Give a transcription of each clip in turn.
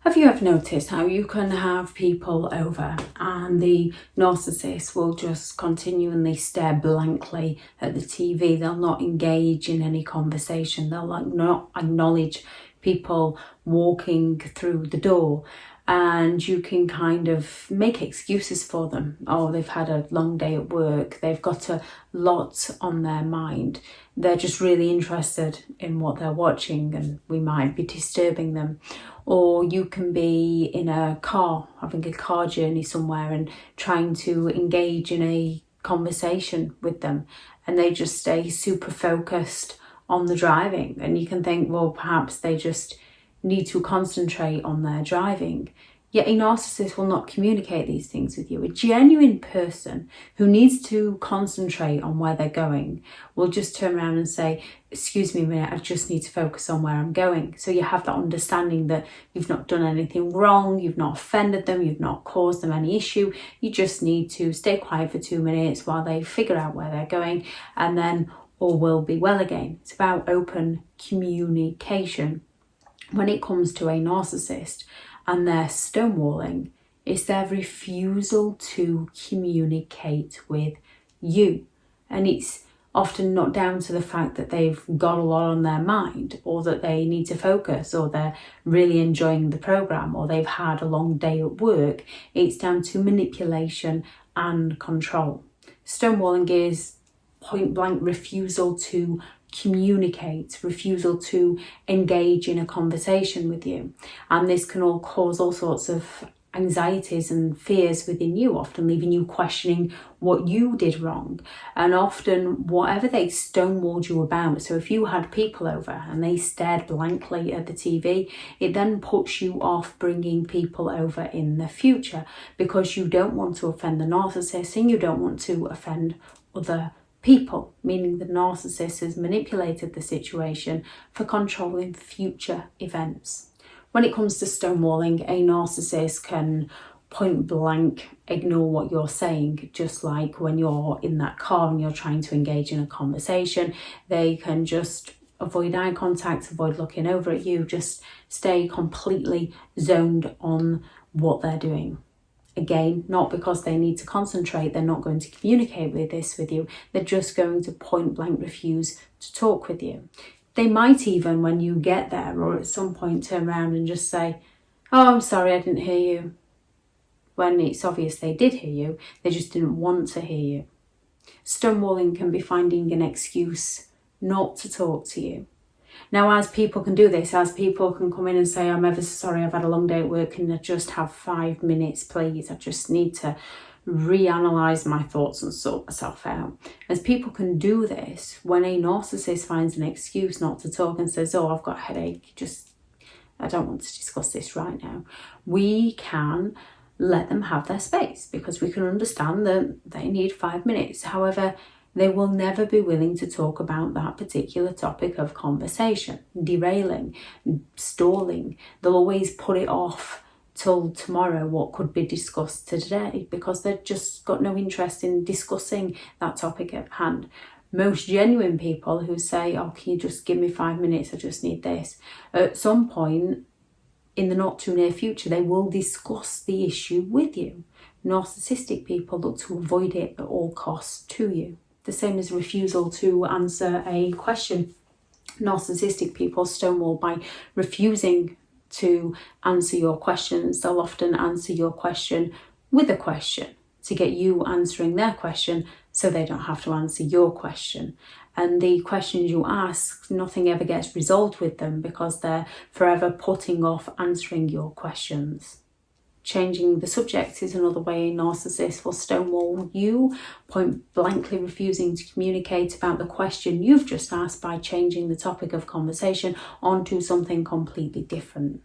Have you ever noticed how you can have people over and the narcissist will just continually stare blankly at the TV? They'll not engage in any conversation. They'll not acknowledge people walking through the door. And you can kind of make excuses for them. Oh, they've had a long day at work. They've got a lot on their mind. They're just really interested in what they're watching and we might be disturbing them. Or you can be in a car, having a car journey somewhere and trying to engage in a conversation with them. And they just stay super focused on the driving. And you can think, well, perhaps they just need to concentrate on their driving. Yet a narcissist will not communicate these things with you. A genuine person who needs to concentrate on where they're going will just turn around and say, excuse me a minute, I just need to focus on where I'm going. So you have that understanding that you've not done anything wrong, you've not offended them, you've not caused them any issue. You just need to stay quiet for 2 minutes while they figure out where they're going, and then all will be well again. It's about open communication. When it comes to a narcissist and their stonewalling, it's their refusal to communicate with you. And it's often not down to the fact that they've got a lot on their mind or that they need to focus or they're really enjoying the program or they've had a long day at work. It's down to manipulation and control. Stonewalling is point blank refusal to communicate, refusal to engage in a conversation with you. And this can all cause all sorts of anxieties and fears within you, often leaving you questioning what you did wrong. And often whatever they stonewalled you about, so if you had people over and they stared blankly at the TV, it then puts you off bringing people over in the future because you don't want to offend the narcissist and you don't want to offend other people, meaning the narcissist has manipulated the situation for controlling future events. When it comes to stonewalling, a narcissist can point blank ignore what you're saying, just like when you're in that car and you're trying to engage in a conversation. They can just avoid eye contact, avoid looking over at you, just stay completely zoned on what they're doing. Again, not because they need to concentrate, they're not going to communicate with you, they're just going to point blank refuse to talk with you. They might even, when you get there or at some point, turn around and just say, oh, I'm sorry, I didn't hear you. When it's obvious they did hear you, they just didn't want to hear you. Stonewalling can be finding an excuse not to talk to you. Now, as people can do this, as people can come in and say, I'm ever so sorry, I've had a long day at work, can I just have 5 minutes, please? I just need to reanalyze my thoughts and sort myself out. As people can do this, when a narcissist finds an excuse not to talk and says, oh, I've got a headache, I don't want to discuss this right now, we can let them have their space because we can understand that they need 5 minutes. However, they will never be willing to talk about that particular topic of conversation, derailing, stalling. They'll always put it off till tomorrow, what could be discussed today, because they've just got no interest in discussing that topic at hand. Most genuine people who say, oh, can you just give me 5 minutes, I just need this, at some point in the not too near future, they will discuss the issue with you. Narcissistic people look to avoid it at all costs to you. The same as refusal to answer a question. Narcissistic people stonewall by refusing to answer your questions. They'll often answer your question with a question to get you answering their question so they don't have to answer your question. And the questions you ask, nothing ever gets resolved with them because they're forever putting off answering your questions. Changing the subject is another way a narcissist will stonewall you, point blankly refusing to communicate about the question you've just asked by changing the topic of conversation onto something completely different.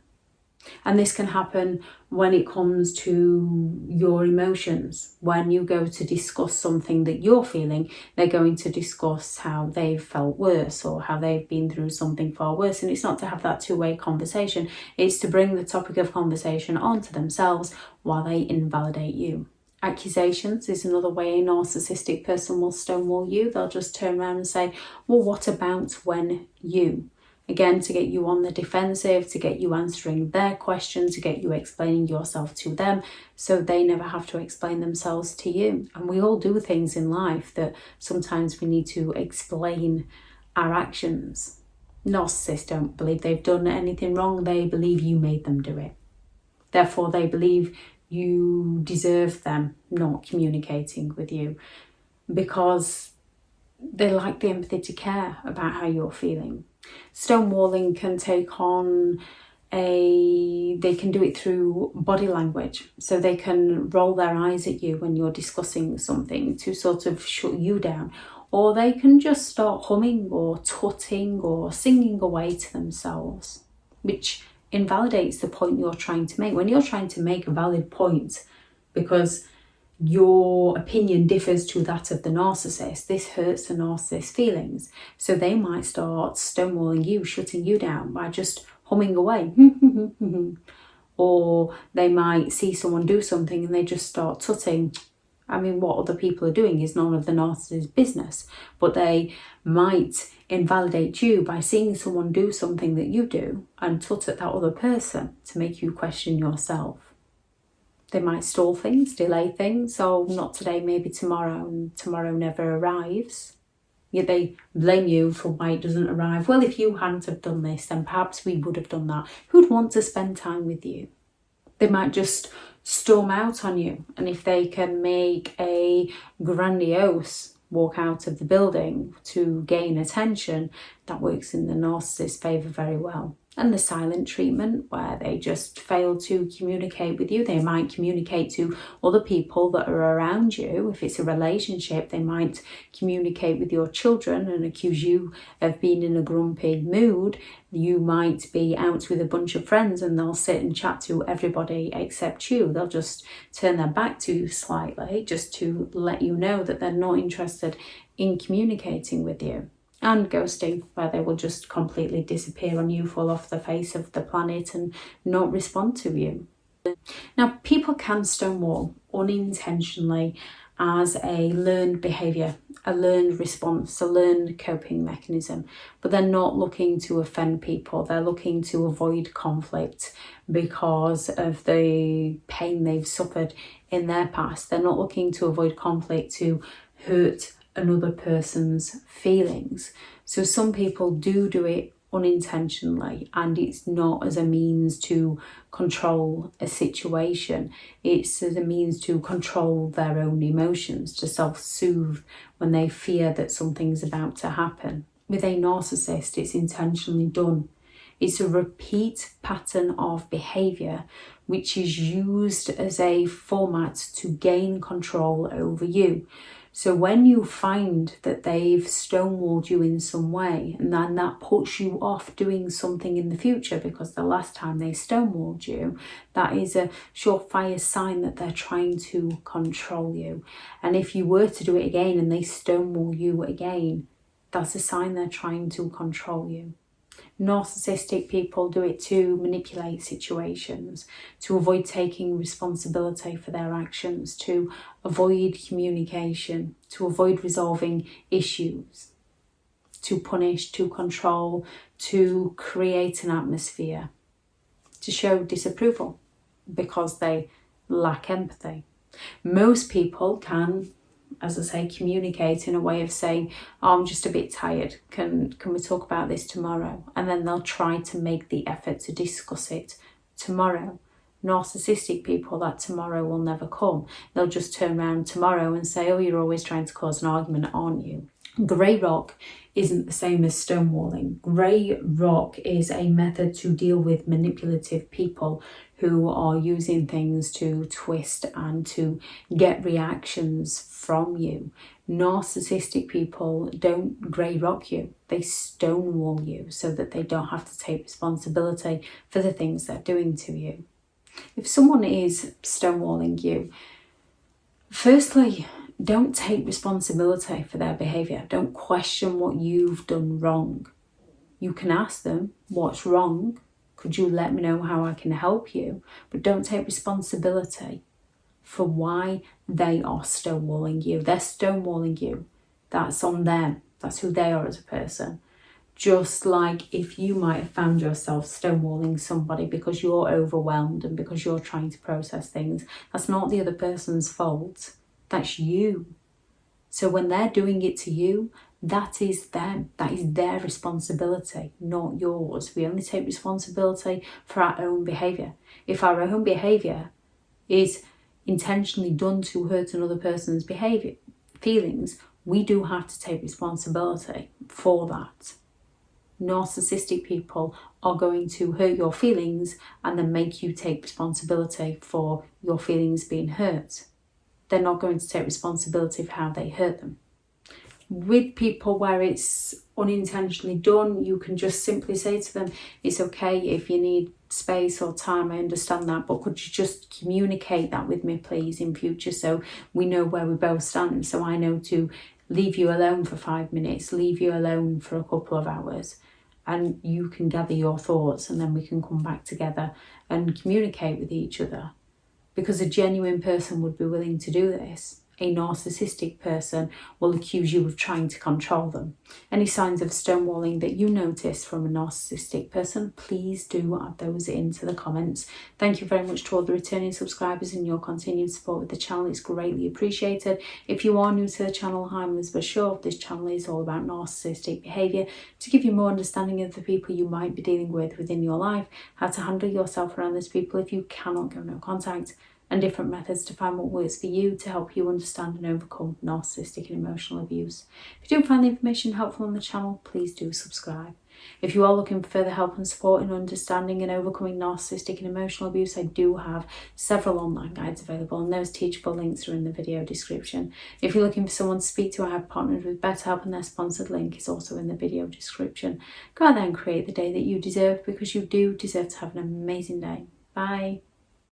And this can happen when it comes to your emotions. When you go to discuss something that you're feeling, they're going to discuss how they've felt worse or how they've been through something far worse. And it's not to have that two-way conversation. It's to bring the topic of conversation onto themselves while they invalidate you. Accusations is another way a narcissistic person will stonewall you. They'll just turn around and say, well, what about when you? Again, to get you on the defensive, to get you answering their questions, to get you explaining yourself to them so they never have to explain themselves to you. And we all do things in life that sometimes we need to explain our actions. Narcissists don't believe they've done anything wrong. They believe you made them do it. Therefore, they believe you deserve them not communicating with you because they lack the empathy to care about how you're feeling. Stonewalling can take on they can do it through body language. So they can roll their eyes at you when you're discussing something to sort of shut you down. Or they can just start humming or tutting or singing away to themselves, which invalidates the point you're trying to make. When you're trying to make a valid point because your opinion differs to that of the narcissist, this hurts the narcissist's feelings. So they might start stonewalling you, shutting you down by just humming away. Or they might see someone do something and they just start tutting. I mean, what other people are doing is none of the narcissist's business, but they might invalidate you by seeing someone do something that you do and tut at that other person to make you question yourself. They might stall things, delay things, oh, not today, maybe tomorrow, and tomorrow never arrives. Yet they blame you for why it doesn't arrive. Well, if you hadn't have done this, then perhaps we would have done that. Who'd want to spend time with you? They might just storm out on you. And if they can make a grandiose walk out of the building to gain attention, that works in the narcissist's favour very well. And the silent treatment, where they just fail to communicate with you. They might communicate to other people that are around you. If it's a relationship, they might communicate with your children and accuse you of being in a grumpy mood. You might be out with a bunch of friends and they'll sit and chat to everybody except you. They'll just turn their back to you slightly just to let you know that they're not interested in communicating with you. And ghosting, where they will just completely disappear on you, fall off the face of the planet and not respond to you. Now, people can stonewall unintentionally as a learned behaviour, a learned response, a learned coping mechanism, but they're not looking to offend people. They're looking to avoid conflict because of the pain they've suffered in their past. They're not looking to avoid conflict to hurt another person's feelings. So some people do it unintentionally, and it's not as a means to control a situation. It's as a means to control their own emotions, to self-soothe when they fear that something's about to happen. With a narcissist, it's intentionally done. It's a repeat pattern of behaviour which is used as a format to gain control over you. So when you find that they've stonewalled you in some way, and then that puts you off doing something in the future because the last time they stonewalled you, that is a surefire sign that they're trying to control you. And if you were to do it again and they stonewall you again, that's a sign they're trying to control you. Narcissistic people do it to manipulate situations, to avoid taking responsibility for their actions, to avoid communication, to avoid resolving issues, to punish, to control, to create an atmosphere, to show disapproval because they lack empathy. Most people can, as I say, communicate in a way of saying, oh, I'm just a bit tired. Can we talk about this tomorrow? And then they'll try to make the effort to discuss it tomorrow. Narcissistic people, that tomorrow will never come. They'll just turn around tomorrow and say, oh, you're always trying to cause an argument, aren't you? Grey rock isn't the same as stonewalling. Grey rock is a method to deal with manipulative people who are using things to twist and to get reactions from you. Narcissistic people don't grey rock you. They stonewall you so that they don't have to take responsibility for the things they're doing to you. If someone is stonewalling you, firstly, don't take responsibility for their behaviour. Don't question what you've done wrong. You can ask them, what's wrong? Could you let me know how I can help you? But don't take responsibility for why they are stonewalling you. They're stonewalling you. That's on them. That's who they are as a person. Just like if you might have found yourself stonewalling somebody because you're overwhelmed and because you're trying to process things, that's not the other person's fault. That's you. So when they're doing it to you, that is them. That is their responsibility, not yours. We only take responsibility for our own behaviour. If our own behaviour is intentionally done to hurt another person's feelings, we do have to take responsibility for that. Narcissistic people are going to hurt your feelings and then make you take responsibility for your feelings being hurt. They're not going to take responsibility for how they hurt them. With people where it's unintentionally done, you can just simply say to them, it's okay if you need space or time, I understand that, but could you just communicate that with me please in future so we know where we both stand, so I know to leave you alone for 5 minutes, leave you alone for a couple of hours, and you can gather your thoughts and then we can come back together and communicate with each other. Because a genuine person would be willing to do this. A narcissistic person will accuse you of trying to control them. Any signs of stonewalling that you notice from a narcissistic person, please do add those into the comments. Thank you very much to all the returning subscribers and your continued support with the channel. It's greatly appreciated. If you are new to the channel, hi, I'm Elizabeth Shaw. This channel is all about narcissistic behaviour to give you more understanding of the people you might be dealing with within your life, how to handle yourself around those people if you cannot go no contact, and different methods to find what works for you to help you understand and overcome narcissistic and emotional abuse. If you do find the information helpful on the channel, please do subscribe. If you are looking for further help and support in understanding and overcoming narcissistic and emotional abuse, I do have several online guides available, and those teachable links are in the video description. If you're looking for someone to speak to, I have partnered with BetterHelp, and their sponsored link is also in the video description. Go out there and create the day that you deserve, because you do deserve to have an amazing day. Bye.